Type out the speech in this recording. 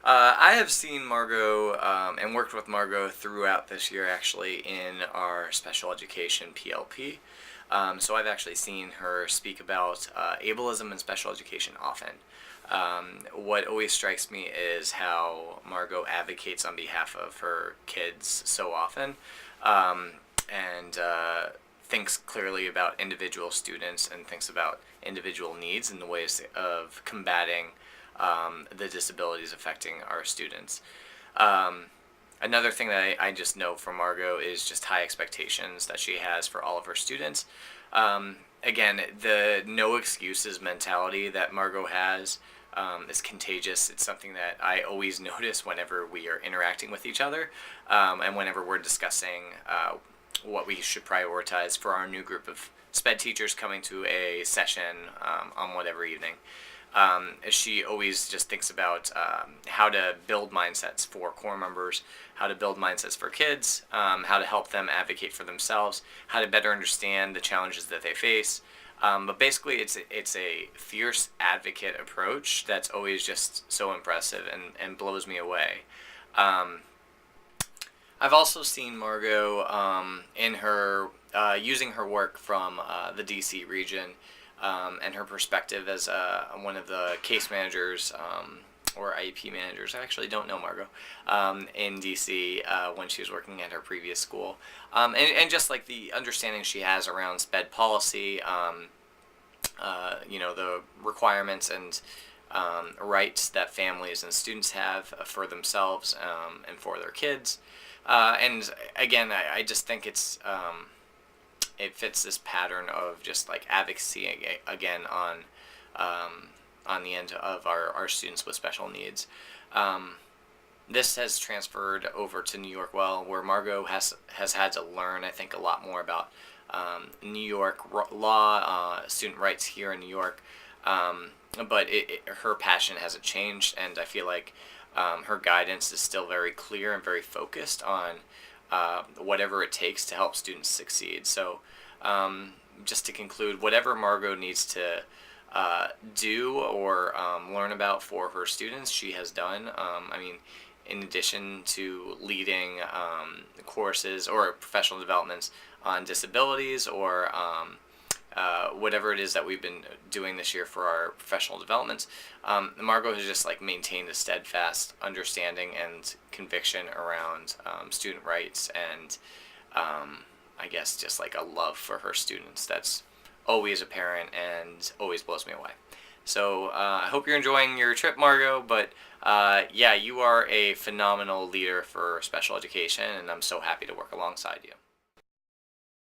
I have seen Margot and worked with Margot throughout this year, actually, in our special education PLP. So I've actually seen her speak about ableism and special education often. What always strikes me is how Margot advocates on behalf of her kids so often, and thinks clearly about individual students and thinks about individual needs and the ways of combating the disabilities affecting our students. Um, Another thing that I just know from Margot is just high expectations that she has for all of her students. Again, the no excuses mentality that Margot has is contagious. It's something that I always notice whenever we are interacting with each other, and whenever we're discussing what we should prioritize for our new group of SPED teachers coming to a session on whatever evening. She always just thinks about how to build mindsets for core members, how to build mindsets for kids, how to help them advocate for themselves, how to better understand the challenges that they face. But basically, it's a fierce advocate approach that's always just so impressive and blows me away. Um, I've also seen Margot in her using her work from the DC region and her perspective as one of the case managers or IEP managers. I actually don't know Margot in DC when she was working at her previous school, and just like the understanding she has around SPED policy, the requirements and rights that families and students have for themselves and for their kids. And again, I just think it fits this pattern of just like advocacy again on the end of our students with special needs. This has transferred over to New York, where Margot has had to learn, I think, a lot more about New York law, student rights here in New York. But her passion hasn't changed, and I feel like her guidance is still very clear and very focused on whatever it takes to help students succeed. So just to conclude, whatever Margot needs to do or learn about for her students, she has done. In addition to leading courses or professional developments on disabilities or whatever it is that we've been doing this year for our professional developments, Margot has just like maintained a steadfast understanding and conviction around student rights and I guess just like a love for her students that's always apparent and always blows me away. So I hope you're enjoying your trip, Margot, but yeah, you are a phenomenal leader for special education, and I'm so happy to work alongside you.